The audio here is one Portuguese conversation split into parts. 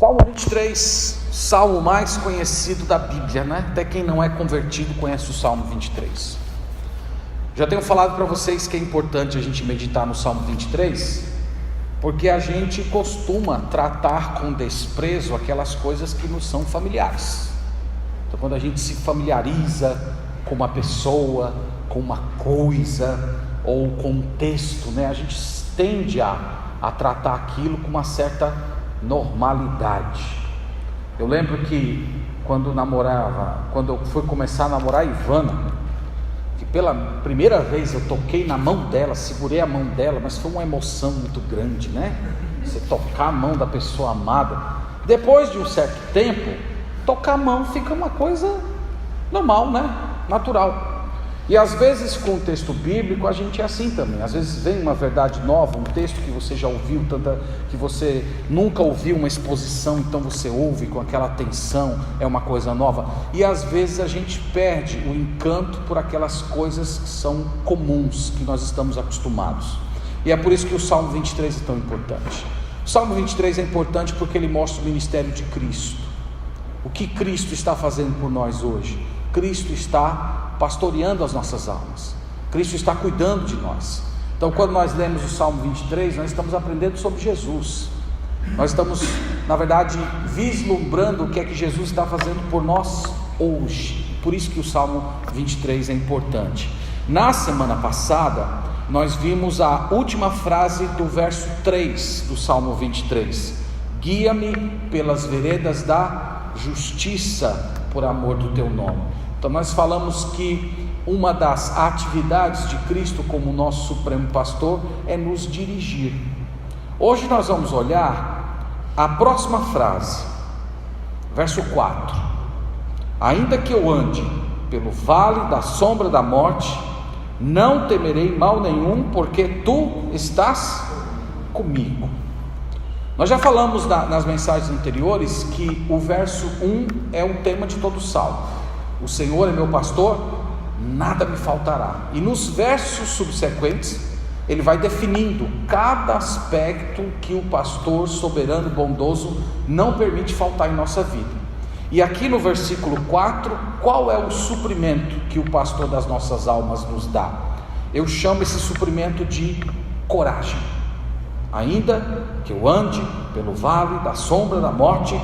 Salmo 23, salmo mais conhecido da Bíblia, né? Até quem não é convertido conhece o Salmo 23. Já tenho falado para vocês que é importante a gente meditar no Salmo 23, porque a gente costuma tratar com desprezo aquelas coisas que nos são familiares. Então, quando a gente se familiariza com uma pessoa, com uma coisa ou com um texto, né? A gente tende a tratar aquilo com uma certa normalidade. Eu lembro que quando eu fui começar a namorar a Ivana, que pela primeira vez eu toquei na mão dela, segurei a mão dela, mas foi uma emoção muito grande, né? Você tocar a mão da pessoa amada. Depois de um certo tempo, tocar a mão fica uma coisa normal, né? Natural. E às vezes com o texto bíblico a gente é assim também. Às vezes vem uma verdade nova, um texto que você já ouviu, que você nunca ouviu uma exposição, então você ouve com aquela atenção, é uma coisa nova. E às vezes a gente perde o encanto por aquelas coisas que são comuns, que nós estamos acostumados. E é por isso que o Salmo 23 é tão importante. O Salmo 23 é importante porque ele mostra o ministério de Cristo. O que Cristo está fazendo por nós hoje? Cristo está pastoreando as nossas almas, Cristo está cuidando de nós. Então, quando nós lemos o Salmo 23, nós estamos aprendendo sobre Jesus. Nós estamos, na verdade, vislumbrando o que é que Jesus está fazendo por nós hoje. Por isso que o Salmo 23 é importante. Na semana passada, nós vimos a última frase do verso 3 do Salmo 23: guia-me pelas veredas da justiça, por amor do teu nome. Então nós falamos que uma das atividades de Cristo como nosso supremo pastor é nos dirigir. Hoje nós vamos olhar a próxima frase, verso 4: ainda que eu ande pelo vale da sombra da morte, não temerei mal nenhum, porque tu estás comigo. Nós já falamos nas mensagens anteriores que o verso 1 é o tema de todo o salmo. O Senhor é meu pastor, nada me faltará. E nos versos subsequentes, ele vai definindo cada aspecto que o pastor soberano e bondoso não permite faltar em nossa vida. E aqui no versículo 4, qual é o suprimento que o pastor das nossas almas nos dá? Eu chamo esse suprimento de coragem. Ainda que eu ande pelo vale da sombra da morte,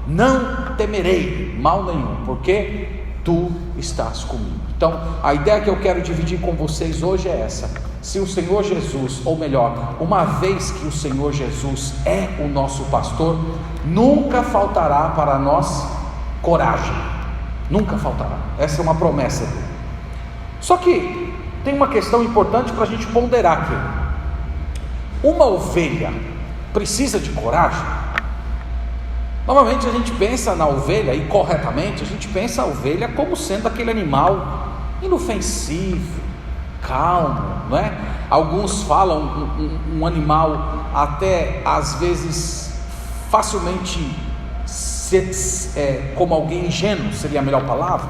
não temerei mal nenhum, porque tu estás comigo. Então, a ideia que eu quero dividir com vocês hoje é essa: se o Senhor Jesus, ou melhor, uma vez que o Senhor Jesus é o nosso pastor, nunca faltará para nós coragem, nunca faltará. Essa é uma promessa dele. Só que tem uma questão importante para a gente ponderar aqui. Uma ovelha precisa de coragem? Normalmente a gente pensa na ovelha, e corretamente a gente pensa a ovelha como sendo aquele animal inofensivo, calmo, não é? Alguns falam um animal até às vezes facilmente como alguém ingênuo, seria a melhor palavra.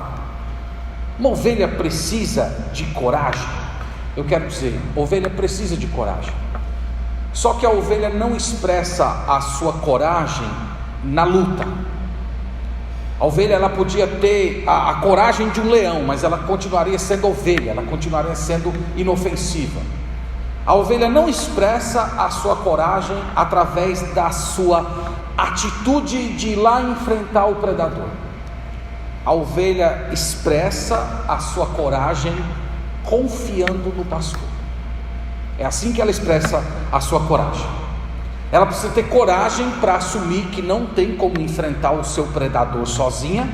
Uma ovelha precisa de coragem. Eu quero dizer, ovelha precisa de coragem. Só que a ovelha não expressa a sua coragem na luta. A ovelha, ela podia ter a coragem de um leão, mas ela continuaria sendo ovelha, ela continuaria sendo inofensiva. A ovelha não expressa a sua coragem através da sua atitude de ir lá enfrentar o predador. A ovelha expressa a sua coragem confiando no pastor. É assim que ela expressa a sua coragem. Ela precisa ter coragem para assumir que não tem como enfrentar o seu predador sozinha,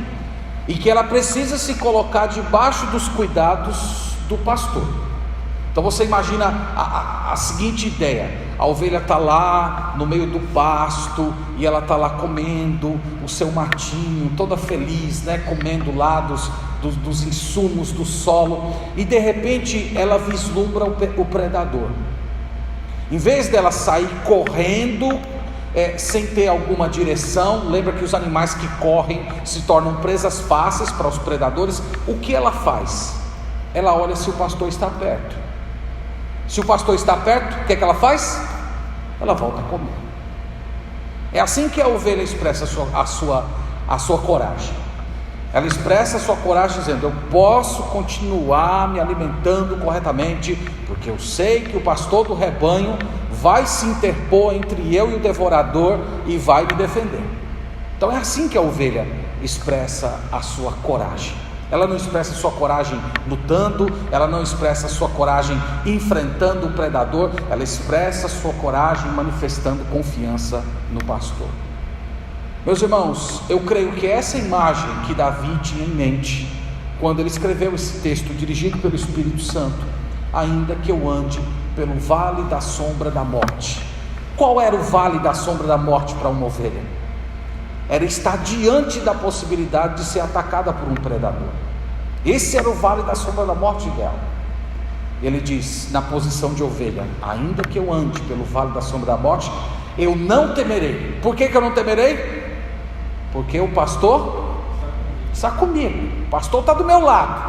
e que ela precisa se colocar debaixo dos cuidados do pastor. Então você imagina a seguinte ideia: a ovelha está lá no meio do pasto, e ela está lá comendo o seu matinho, toda feliz, né? Comendo lá dos insumos do solo, e de repente ela vislumbra o predador. Em vez dela sair correndo, sem ter alguma direção, lembra que os animais que correm se tornam presas fáceis para os predadores. O que ela faz? Ela olha se o pastor está perto. Se o pastor está perto, o que é que ela faz? Ela volta a comer. É assim que a ovelha expressa a sua coragem. Ela expressa a sua coragem dizendo: eu posso continuar me alimentando corretamente, porque eu sei que o pastor do rebanho vai se interpor entre eu e o devorador e vai me defender. Então é assim que a ovelha expressa a sua coragem. Ela não expressa a sua coragem lutando, ela não expressa a sua coragem enfrentando o predador, ela expressa a sua coragem manifestando confiança no pastor. Meus irmãos, eu creio que essa imagem que Davi tinha em mente quando ele escreveu esse texto dirigido pelo Espírito Santo, ainda que eu ande pelo vale da sombra da morte. Qual era o vale da sombra da morte para uma ovelha? Era estar diante da possibilidade de ser atacada por um predador. Esse era o vale da sombra da morte dela. Ele diz, na posição de ovelha: ainda que eu ande pelo vale da sombra da morte, eu não temerei. Por que eu não temerei? Porque o pastor está comigo, o pastor está do meu lado,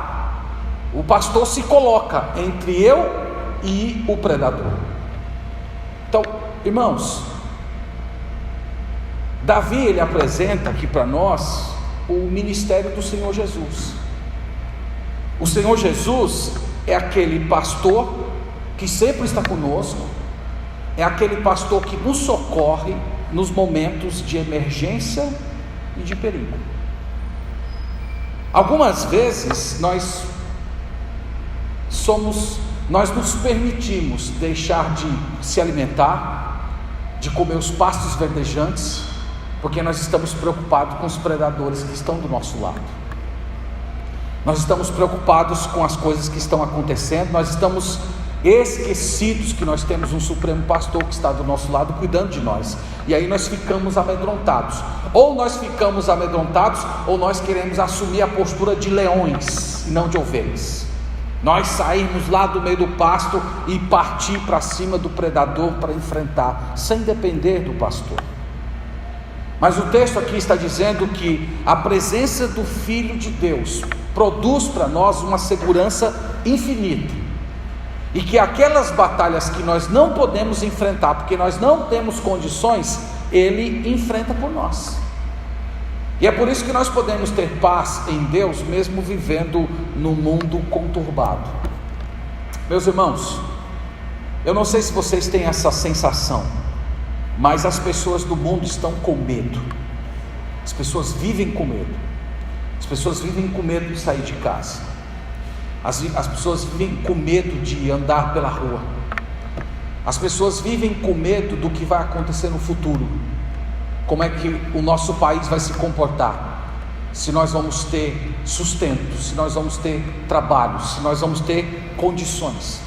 o pastor se coloca entre eu e o predador. Então, irmãos, Davi, ele apresenta aqui para nós o ministério do Senhor Jesus. O Senhor Jesus é aquele pastor que sempre está conosco, é aquele pastor que nos socorre nos momentos de emergência e de perigo. Algumas vezes nós nos permitimos deixar de se alimentar, de comer os pastos verdejantes, porque nós estamos preocupados com os predadores que estão do nosso lado. Nós estamos preocupados com as coisas que estão acontecendo, nós estamos esquecidos que nós temos um supremo pastor que está do nosso lado cuidando de nós, e aí nós ficamos amedrontados. Ou nós ficamos amedrontados, ou nós queremos assumir a postura de leões e não de ovelhas. Nós sairmos lá do meio do pasto e partir para cima do predador para enfrentar, sem depender do pastor. Mas o texto aqui está dizendo que a presença do Filho de Deus produz para nós uma segurança infinita, e que aquelas batalhas que nós não podemos enfrentar, porque nós não temos condições, Ele enfrenta por nós. E é por isso que nós podemos ter paz em Deus, mesmo vivendo num mundo conturbado. Meus irmãos, eu não sei se vocês têm essa sensação, mas as pessoas do mundo estão com medo. As pessoas vivem com medo. As pessoas vivem com medo de sair de casa. As pessoas vivem com medo de andar pela rua. As pessoas vivem com medo do que vai acontecer no futuro. Como é que o nosso país vai se comportar? Se nós vamos ter sustento, se nós vamos ter trabalho, se nós vamos ter condições.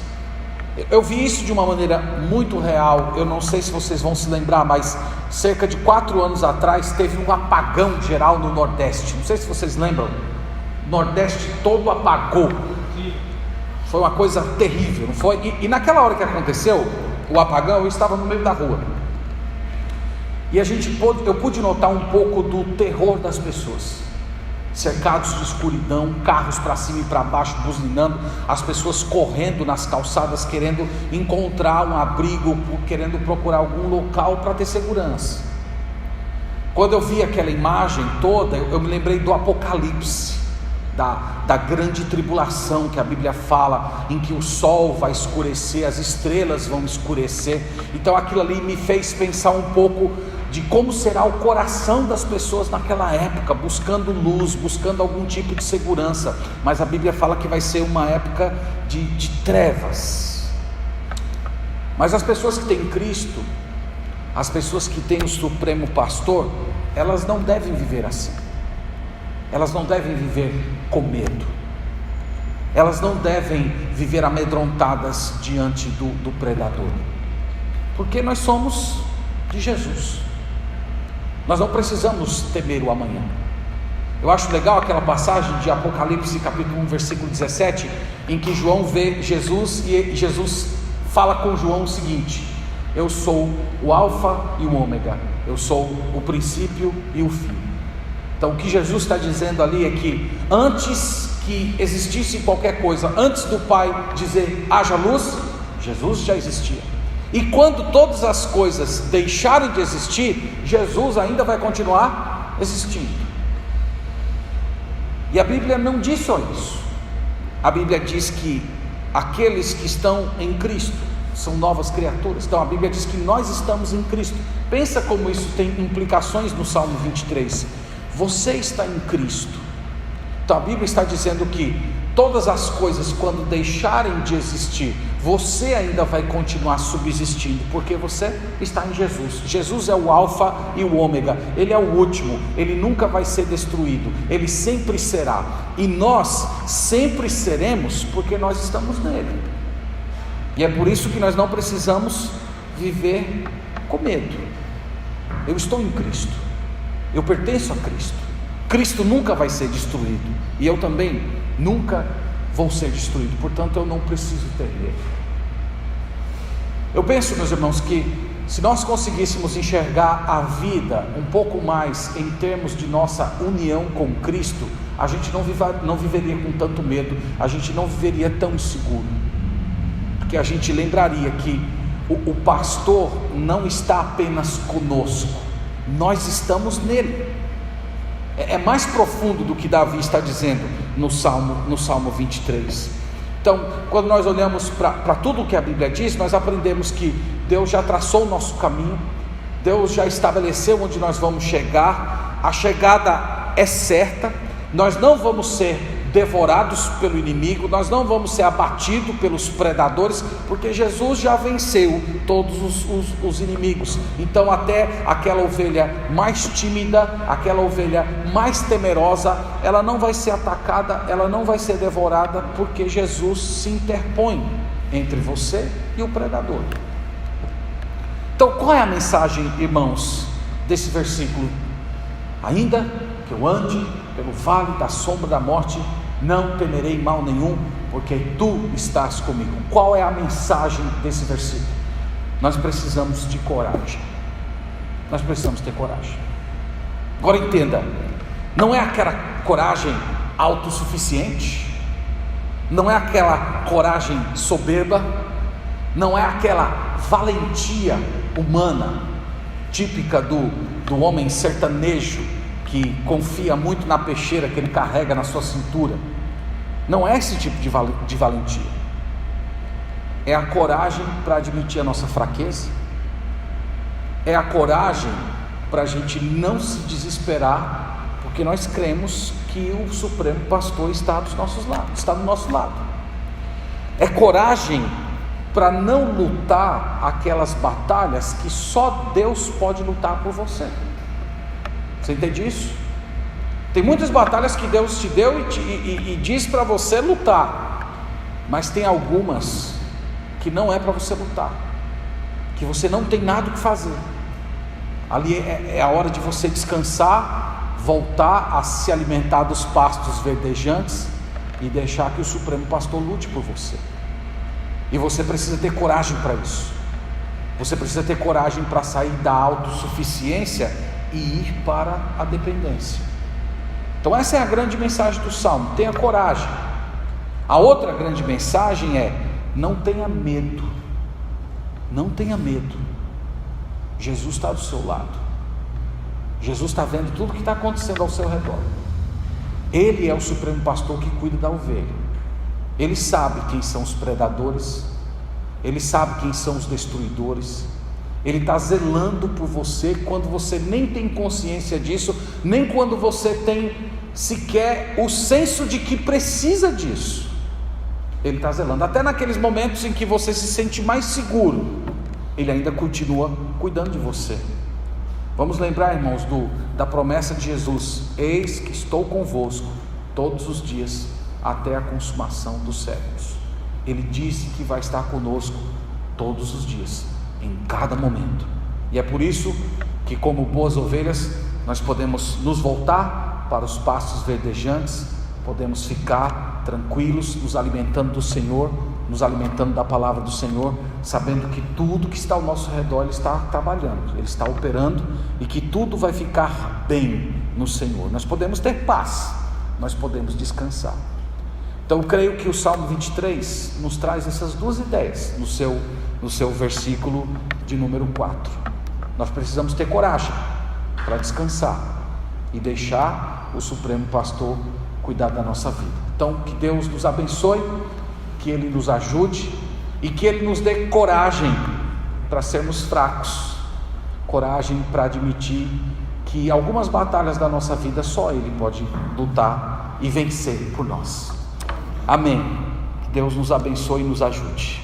Eu vi isso de uma maneira muito real. Eu não sei se vocês vão se lembrar, mas cerca de 4 anos atrás teve um apagão geral no Nordeste. Não sei se vocês lembram. O Nordeste todo apagou. Foi uma coisa terrível, não foi? E naquela hora que aconteceu o apagão, eu estava no meio da rua. E eu pude notar um pouco do terror das pessoas, cercados de escuridão, carros para cima e para baixo buzinando, as pessoas correndo nas calçadas, querendo encontrar um abrigo, querendo procurar algum local para ter segurança. Quando eu vi aquela imagem toda, eu me lembrei do Apocalipse, da grande tribulação que a Bíblia fala, em que o sol vai escurecer, as estrelas vão escurecer. Então aquilo ali me fez pensar um pouco de como será o coração das pessoas naquela época, buscando luz, buscando algum tipo de segurança. Mas a Bíblia fala que vai ser uma época de trevas. Mas as pessoas que têm Cristo, as pessoas que têm o Supremo Pastor, elas não devem viver assim. Elas não devem viver com medo. Elas não devem viver amedrontadas diante do predador, porque nós somos de Jesus. Nós não precisamos temer o amanhã. Eu acho legal aquela passagem de Apocalipse capítulo 1 versículo 17, em que João vê Jesus e Jesus fala com João o seguinte: eu sou o alfa e o ômega, eu sou o princípio e o fim. Então o que Jesus está dizendo ali é que antes que existisse qualquer coisa, antes do Pai dizer haja luz, Jesus já existia. E quando todas as coisas deixarem de existir, Jesus ainda vai continuar existindo. E a Bíblia não diz só isso. A Bíblia diz que aqueles que estão em Cristo são novas criaturas. Então a Bíblia diz que nós estamos em Cristo. Pensa como isso tem implicações no Salmo 23. Você está em Cristo. Então a Bíblia está dizendo que todas as coisas, quando deixarem de existir, você ainda vai continuar subsistindo, porque você está em Jesus. Jesus é o alfa e o ômega, Ele é o último, Ele nunca vai ser destruído, Ele sempre será, e nós sempre seremos, porque nós estamos nele. E é por isso que nós não precisamos viver com medo. Eu estou em Cristo, eu pertenço a Cristo. Cristo nunca vai ser destruído, e eu também nunca vou ser destruído, portanto eu não preciso ter medo. Eu penso, meus irmãos, que se nós conseguíssemos enxergar a vida um pouco mais em termos de nossa união com Cristo, a gente não viveria com tanto medo, a gente não viveria tão inseguro, porque a gente lembraria que o pastor não está apenas conosco, nós estamos nele. É mais profundo do que Davi está dizendo no Salmo 23. Então, quando nós olhamos para tudo o que a Bíblia diz, nós aprendemos que Deus já traçou o nosso caminho, Deus já estabeleceu onde nós vamos chegar, a chegada é certa, nós não vamos ser devorados pelo inimigo, nós não vamos ser abatidos pelos predadores, porque Jesus já venceu todos os inimigos. Então até aquela ovelha mais tímida, aquela ovelha mais temerosa, ela não vai ser atacada, ela não vai ser devorada, porque Jesus se interpõe entre você e o predador. Então qual é a mensagem, irmãos, desse versículo? Ainda que eu ande pelo vale da sombra da morte, não temerei mal nenhum, porque tu estás comigo. Qual é a mensagem desse versículo? Nós precisamos de coragem. Nós precisamos ter coragem. Agora entenda, não é aquela coragem autossuficiente, não é aquela coragem soberba, não é aquela valentia humana típica do homem sertanejo que confia muito na peixeira que ele carrega na sua cintura. Não é esse tipo de valentia. É a coragem para admitir a nossa fraqueza, é a coragem para a gente não se desesperar, porque nós cremos que o Supremo Pastor está do nosso lado. É coragem para não lutar aquelas batalhas que só Deus pode lutar por você. Você entende isso? Tem muitas batalhas que Deus te deu e diz para você lutar, mas tem algumas que não é para você lutar, que você não tem nada o que fazer. Ali é a hora de você descansar, voltar a se alimentar dos pastos verdejantes e deixar que o Supremo Pastor lute por você. E você precisa ter coragem para isso. Você precisa ter coragem para sair da autossuficiência e ir para a dependência. Então essa é a grande mensagem do Salmo: tenha coragem. A outra grande mensagem é: não tenha medo. Não tenha medo. Jesus está do seu lado. Jesus está vendo tudo que está acontecendo ao seu redor. Ele é o Supremo Pastor que cuida da ovelha. Ele sabe quem são os predadores, Ele sabe quem são os destruidores. Ele está zelando por você quando você nem tem consciência disso, nem quando você tem sequer o senso de que precisa disso. Ele está zelando, até naqueles momentos em que você se sente mais seguro, Ele ainda continua cuidando de você. Vamos lembrar, irmãos, da promessa de Jesus: eis que estou convosco todos os dias, até a consumação dos séculos. Ele disse que vai estar conosco todos os dias, em cada momento. E é por isso que, como boas ovelhas, nós podemos nos voltar para os pastos verdejantes, podemos ficar tranquilos, nos alimentando do Senhor, nos alimentando da palavra do Senhor, sabendo que tudo que está ao nosso redor Ele está trabalhando, Ele está operando, e que tudo vai ficar bem no Senhor. Nós podemos ter paz, nós podemos descansar. Então eu creio que o Salmo 23 nos traz essas duas ideias no seu versículo de número 4. Nós precisamos ter coragem para descansar e deixar o Supremo Pastor cuidar da nossa vida. Então que Deus nos abençoe, que Ele nos ajude e que Ele nos dê coragem para sermos fracos, coragem para admitir que algumas batalhas da nossa vida só Ele pode lutar e vencer por nós. Amém. Que Deus nos abençoe e nos ajude.